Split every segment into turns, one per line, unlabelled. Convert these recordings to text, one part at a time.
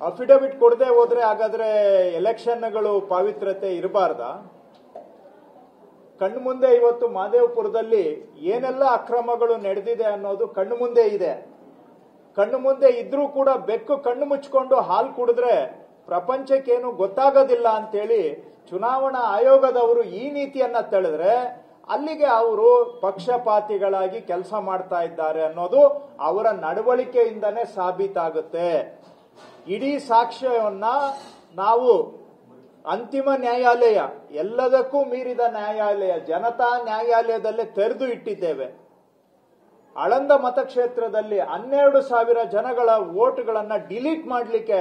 Affidavit ಕೊಡದೆ ಹೋದ್ರೆ ಹಾಗಾದ್ರೆ ಎಲೆಕ್ಷನ್ಗಳು ಪಾವಿತ್ರ್ಯತೆ ಇರಬಾರ್ದ? ಕಣ್ಣು ಮುಂದೆ ಇವತ್ತು ಮಹದೇವಪುರದಲ್ಲಿ ಏನೆಲ್ಲ ಅಕ್ರಮಗಳು ನಡೆದಿದೆ ಅನ್ನೋದು ಕಣ್ಣು ಮುಂದೆ ಇದೆ. ಕಣ್ಣು ಮುಂದೆ ಇದ್ರೂ ಕೂಡ ಬೆಕ್ಕು ಕಣ್ಣು ಮುಚ್ಕೊಂಡು ಹಾಲು ಕುಡಿದ್ರೆ ಪ್ರಪಂಚಕ್ಕೇನು ಗೊತ್ತಾಗೋದಿಲ್ಲ ಅಂತೇಳಿ ಚುನಾವಣಾ ಆಯೋಗದವರು ಈ ನೀತಿಯನ್ನ ತಳೆದ್ರೆ ಅಲ್ಲಿಗೆ ಅವರು ಪಕ್ಷಪಾತಿಗಳಾಗಿ ಕೆಲಸ ಮಾಡ್ತಾ ಇದ್ದಾರೆ ಅನ್ನೋದು ಅವರ ನಡವಳಿಕೆಯಿಂದನೇ ಸಾಬೀತಾಗುತ್ತೆ. ಇಡೀ ಸಾಕ್ಷ್ಯವನ್ನ ನಾವು ಅಂತಿಮ ನ್ಯಾಯಾಲಯ, ಎಲ್ಲದಕ್ಕೂ ಮೀರಿದ ನ್ಯಾಯಾಲಯ, ಜನತಾ ನ್ಯಾಯಾಲಯದಲ್ಲೇ ತೆರೆದು ಇಟ್ಟಿದ್ದೇವೆ. ಆಳಂದ ಮತಕ್ಷೇತ್ರದಲ್ಲಿ 12,000 ಜನಗಳ ವೋಟ್ಗಳನ್ನ ಡಿಲೀಟ್ ಮಾಡಲಿಕ್ಕೆ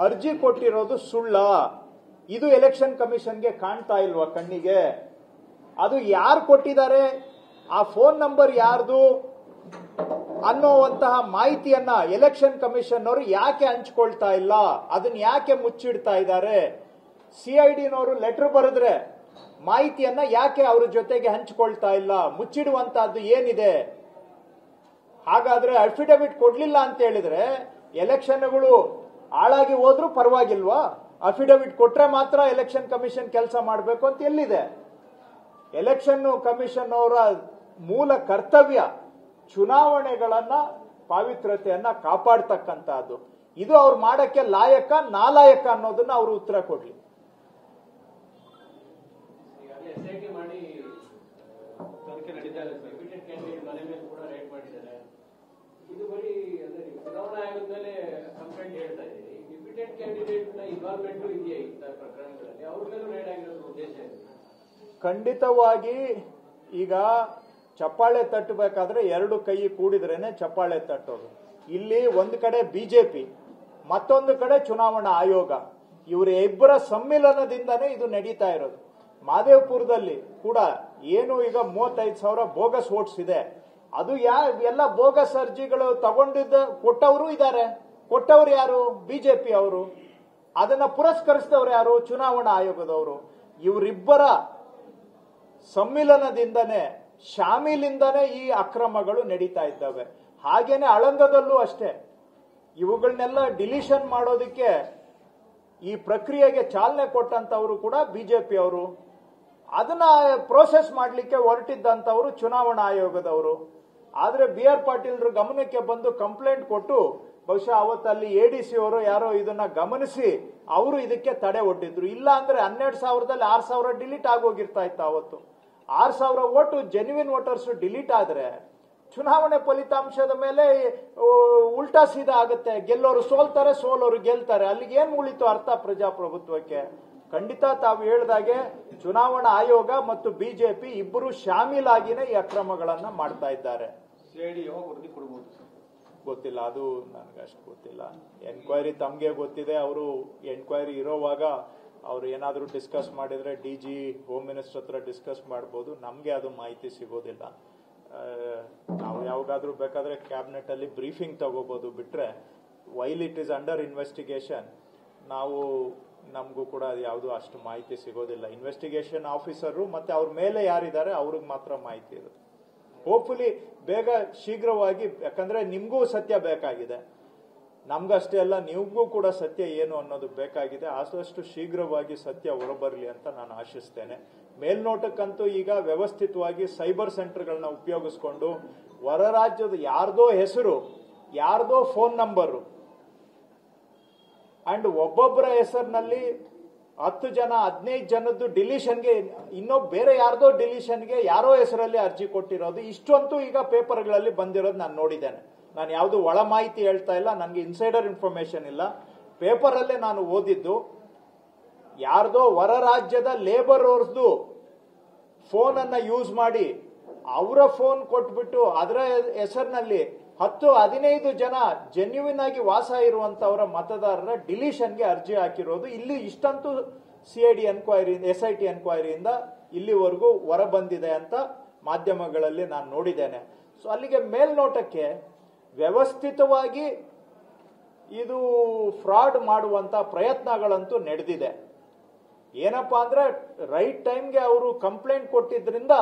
ಅರ್ಜಿ ಕೊಟ್ಟಿರೋದು ಸುಳ್ಳ? ಇದು ಎಲೆಕ್ಷನ್ ಕಮಿಷನ್ಗೆ ಕಾಣ್ತಾ ಇಲ್ವಾ ಕಣ್ಣಿಗೆ? ಅದು ಯಾರು ಕೊಟ್ಟಿದ್ದಾರೆ, ಆ ಫೋನ್ ನಂಬರ್ ಯಾರ್ದು ಅನ್ನೋವಂತಹ ಮಾಹಿತಿಯನ್ನ ಎಲೆಕ್ಷನ್ ಕಮಿಷನ್ ಅವರು ಯಾಕೆ ಹಂಚ್ಕೊಳ್ತಾ ಇಲ್ಲ? ಅದನ್ನ ಯಾಕೆ ಮುಚ್ಚಿಡ್ತಾ ಇದ್ದಾರೆ? ಸಿಐಡಿನವರು ಲೆಟರ್ ಬರೆದ್ರೆ ಮಾಹಿತಿಯನ್ನ ಯಾಕೆ ಅವ್ರ ಜೊತೆಗೆ ಹಂಚ್ಕೊಳ್ತಾ ಇಲ್ಲ? ಮುಚ್ಚಿಡುವಂತಹದ್ದು ಏನಿದೆ? ಹಾಗಾದ್ರೆ ಅಫಿಡವಿಟ್ ಕೊಡ್ಲಿಲ್ಲ ಅಂತ ಹೇಳಿದ್ರೆ ಎಲೆಕ್ಷನ್ಗಳು ಹಾಳಾಗಿ ಹೋದ್ರೂ ಪರವಾಗಿಲ್ವಾ? ಅಫಿಡವಿಟ್ ಕೊಟ್ರೆ ಮಾತ್ರ ಎಲೆಕ್ಷನ್ ಕಮಿಷನ್ ಕೆಲಸ ಮಾಡಬೇಕು ಅಂತ ಎಲ್ಲಿದೆ? ಎಲೆಕ್ಷನ್ ಕಮಿಷನ್ ಅವರ ಮೂಲ ಕರ್ತವ್ಯ ಚುನಾವಣೆಗಳನ್ನ ಪಾವಿತ್ರ್ಯತೆಯನ್ನ ಕಾಪಾಡ್ತಕ್ಕಂತಹದ್ದು. ಇದು ಅವ್ರು ಮಾಡಕ್ಕೆ ಲಾಯಕ ನಾಲಾಯಕ ಅನ್ನೋದನ್ನ ಅವರು ಉತ್ತರ ಕೊಡ್ಲಿ.
ಇದು ಬರೀ ಚುನಾವಣಾ ಆಯೋಗದ ಮೇಲೆ ಕಂಪ್ಲೇಂಟ್ ಹೇಳ್ತಾ ಇದ್ದೀರಿ. ಡಿಪ್ಯೂಟೆಡ್ ಕ್ಯಾಂಡಿಡೇಟ್ ನ ಇನ್ವಾಲ್ವ್ಮೆಂಟ್ ಇದೆಯಾ ಈ ಪ್ರಕರಣಗಳಲ್ಲಿ? ಅವ್ರ ಮೇಲೂ ರೈಡ್ ಆಗಿರೋದ್ರ ಉದ್ದೇಶ ಇದೆ?
ಖಂಡಿತವಾಗಿ ಈಗ ಚಪ್ಪಾಳೆ ತಟ್ಟಬೇಕಾದ್ರೆ 2 ಕೈ ಕೂಡಿದ್ರೇನೆ ಚಪ್ಪಾಳೆ ತಟ್ಟೋದು. ಇಲ್ಲಿ ಒಂದು ಕಡೆ ಬಿಜೆಪಿ, ಮತ್ತೊಂದು ಕಡೆ ಚುನಾವಣಾ ಆಯೋಗ, ಇವರ ಇಬ್ಬರ ಸಮ್ಮಿಲನದಿಂದನೇ ಇದು ನಡೀತಾ ಇರೋದು. ಮಹದೇವಪುರದಲ್ಲಿ ಕೂಡ ಏನು ಈಗ 35,000 ಬೋಗಸ್ ವೋಟ್ಸ್ ಇದೆ. ಅದು ಎಲ್ಲ ಬೋಗಸ್ ಅರ್ಜಿಗಳು ತಗೊಂಡಿದ್ದ ಕೊಟ್ಟವರು ಇದ್ದಾರೆ. ಕೊಟ್ಟವರು ಯಾರು? ಬಿಜೆಪಿ ಅವರು. ಅದನ್ನ ಪುರಸ್ಕರಿಸಿದವರು ಯಾರು? ಚುನಾವಣಾ ಆಯೋಗದವರು. ಇವರಿಬ್ಬರ ಸಮ್ಮಿಲನದಿಂದನೇ, ಶಾಮೀಲಿಂದನೇ ಈ ಅಕ್ರಮಗಳು ನಡೀತಾ ಇದ್ದಾವೆ. ಹಾಗೇನೆ ಆಳಂದದಲ್ಲೂ ಅಷ್ಟೇ. ಇವುಗಳನ್ನೆಲ್ಲ ಡಿಲೀಷನ್ ಮಾಡೋದಕ್ಕೆ ಈ ಪ್ರಕ್ರಿಯೆಗೆ ಚಾಲನೆ ಕೊಟ್ಟಂತವರು ಕೂಡ ಬಿಜೆಪಿ ಅವರು. ಅದನ್ನ ಪ್ರೋಸೆಸ್ ಮಾಡಲಿಕ್ಕೆ ಹೊರಟಿದ್ದಂತವರು ಚುನಾವಣಾ ಆಯೋಗದವರು. ಆದ್ರೆ BR ಪಾಟೀಲ್ರ ಗಮನಕ್ಕೆ ಬಂದು ಕಂಪ್ಲೇಂಟ್ ಕೊಟ್ಟು ಬಹುಶಃ ಅವತ್ತಲ್ಲಿ ADC ಅವರು ಯಾರೋ ಇದನ್ನ ಗಮನಿಸಿ ಅವರು ಇದಕ್ಕೆ ತಡೆ ಒಡ್ಡಿದ್ರು. ಇಲ್ಲ ಅಂದ್ರೆ 12,000ದಲ್ಲಿ 6,000 ಡಿಲೀಟ್ ಆಗೋಗಿರ್ತಾ ಇತ್ತು. ಅವತ್ತು 6,000 ಓಟು ಜೆನ್ಯುವಿನ್ ವೋಟರ್ಸ್ ಡಿಲೀಟ್ ಆದ್ರೆ ಚುನಾವಣೆ ಫಲಿತಾಂಶದ ಮೇಲೆ ಉಲ್ಟಾ ಸೀದಾ ಆಗುತ್ತೆ. ಗೆಲ್ಲೋರು ಸೋಲ್ತಾರೆ, ಸೋಲೋರು ಗೆಲ್ತಾರೆ. ಅಲ್ಲಿಗೆ ಏನ್ ಉಳಿತು ಅರ್ಥ ಪ್ರಜಾಪ್ರಭುತ್ವಕ್ಕೆ? ಖಂಡಿತ ತಾವು ಹೇಳಿದಾಗೆ ಚುನಾವಣಾ ಆಯೋಗ ಮತ್ತು ಬಿಜೆಪಿ ಇಬ್ಬರು ಶಾಮೀಲಾಗಿನೇ ಈ ಅಕ್ರಮಗಳನ್ನ ಮಾಡ್ತಾ ಇದ್ದಾರೆ.
ವರದಿ ಕೊಡಬಹುದು?
ಗೊತ್ತಿಲ್ಲ, ಅದು ನನಗಷ್ಟು ಗೊತ್ತಿಲ್ಲ. ಎನ್ಕ್ವೈರಿ ತಮ್ಗೆ ಗೊತ್ತಿದೆ. ಅವರು ಎನ್ಕ್ವೈರಿ ಇರೋವಾಗ ಅವ್ರು ಏನಾದರೂ ಡಿಸ್ಕಸ್ ಮಾಡಿದ್ರೆ DG ಹೋಮ್ ಮಿನಿಸ್ಟರ್ ಹತ್ರ ಡಿಸ್ಕಸ್ ಮಾಡ್ಬೋದು. ನಮ್ಗೆ ಅದು ಮಾಹಿತಿ ಸಿಗೋದಿಲ್ಲ. ನಾವು ಯಾವಾಗಾದ್ರೂ ಬೇಕಾದ್ರೆ ಕ್ಯಾಬಿನೆಟ್ ಅಲ್ಲಿ ಬ್ರೀಫಿಂಗ್ ತಗೋಬಹುದು. ಬಿಟ್ರೆ while it is under investigation ನಮಗೂ ಕೂಡ ಅದು ಯಾವುದು ಅಷ್ಟು ಮಾಹಿತಿ ಸಿಗೋದಿಲ್ಲ. ಇನ್ವೆಸ್ಟಿಗೇಷನ್ ಆಫೀಸರು ಮತ್ತೆ ಅವ್ರ ಮೇಲೆ ಯಾರಿದ್ದಾರೆ ಅವ್ರಿಗೆ ಮಾತ್ರ ಮಾಹಿತಿ ಇರುತ್ತೆ. ಹೋಪ್ಫುಲಿ ಬೇಗ ಶೀಘ್ರವಾಗಿ, ಯಾಕಂದ್ರೆ ನಿಮ್ಗೂ ಸತ್ಯ ಬೇಕಾಗಿದೆ, ನಮ್ಗಷ್ಟೇ ಅಲ್ಲ ನಿಮ್ಗೂ ಕೂಡ ಸತ್ಯ ಏನು ಅನ್ನೋದು ಬೇಕಾಗಿದೆ. ಆದಷ್ಟು ಶೀಘ್ರವಾಗಿ ಸತ್ಯ ಹೊರಬರಲಿ ಅಂತ ನಾನು ಆಶಿಸ್ತೇನೆ. ಮೇಲ್ನೋಟಕ್ಕಂತೂ ಈಗ ವ್ಯವಸ್ಥಿತವಾಗಿ ಸೈಬರ್ ಸೆಂಟರ್ಗಳನ್ನ ಉಪಯೋಗಿಸ್ಕೊಂಡು ಹೊರ ರಾಜ್ಯದ ಯಾರ್ದೋ ಹೆಸರು, ಯಾರ್ದೋ ಫೋನ್ ನಂಬರು ಅಂಡ್ ಒಬ್ಬೊಬ್ಬರ ಹೆಸರಿನಲ್ಲಿ 10 ಜನ 15 ಜನದ್ದು ಡಿಲೀಷನ್ಗೆ, ಇನ್ನೂ ಬೇರೆ ಯಾರ್ದೋ ಡಿಲೀಷನ್ಗೆ ಯಾರೋ ಹೆಸರಲ್ಲಿ ಅರ್ಜಿ ಕೊಟ್ಟಿರೋದು ಇಷ್ಟೊಂತೂ ಈಗ ಪೇಪರ್ಗಳಲ್ಲಿ ಬಂದಿರೋದು ನಾನು ನೋಡಿದ್ದೇನೆ. ನಾನು ಯಾವುದು ಒಳ ಮಾಹಿತಿ ಹೇಳ್ತಾ ಇಲ್ಲ, ನನಗೆ ಇನ್ಸೈಡರ್ ಇನ್ಫಾರ್ಮೇಶನ್ ಇಲ್ಲ. ಪೇಪರ್ ಅಲ್ಲೇ ನಾನು ಓದಿದ್ದು. ಯಾರ್ದೋ ಹೊರ ರಾಜ್ಯದ ಲೇಬರ್ ಅವ್ರದ್ದು ಫೋನ್ ಅನ್ನ ಯೂಸ್ ಮಾಡಿ ಅವರ ಫೋನ್ ಕೊಟ್ಬಿಟ್ಟು ಅದರ ಹೆಸರಿನಲ್ಲಿ 10-15 ಜನ ಜೆನ್ಯುವಿನ್ ಆಗಿ ವಾಸ ಇರುವಂತವರ ಮತದಾರರ ಡಿಲೀಷನ್ಗೆ ಅರ್ಜಿ ಹಾಕಿರೋದು ಇಲ್ಲಿ ಇಷ್ಟಂತೂ CID ಎನ್ಕ್ವೈರಿ, SIT ಎನ್ಕ್ವೈರಿಯಿಂದ ಇಲ್ಲಿವರೆಗೂ ಹೊರ ಬಂದಿದೆ ಅಂತ ಮಾಧ್ಯಮಗಳಲ್ಲಿ ನಾನು ನೋಡಿದ್ದೇನೆ. ಸೊ ಅಲ್ಲಿಗೆ ಮೇಲ್ನೋಟಕ್ಕೆ ವ್ಯವಸ್ಥಿತವಾಗಿ ಇದು ಫ್ರಾಡ್ ಮಾಡುವಂತ ಪ್ರಯತ್ನಗಳಂತೂ ನಡೆದಿದೆ. ಏನಪ್ಪಾ ಅಂದ್ರೆ ರೈಟ್ ಟೈಮ್ಗೆ ಅವರು ಕಂಪ್ಲೇಂಟ್ ಕೊಟ್ಟಿದ್ರಿಂದ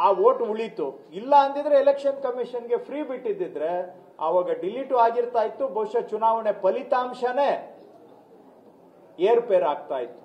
ಆ ವೋಟ್ ಉಳಿತು. ಇಲ್ಲ ಅಂದಿದ್ರೆ ಎಲೆಕ್ಷನ್ ಕಮಿಷನ್ಗೆ ಫ್ರೀ ಬಿಟ್ಟಿದ್ದಿದ್ರೆ ಆವಾಗ ಡಿಲೀಟು ಆಗಿರ್ತಾ ಇತ್ತು. ಬಹುಶಃ ಚುನಾವಣೆ ಫಲಿತಾಂಶನೇ ಏರ್ಪೇರ್ ಆಗ್ತಾ ಇತ್ತು.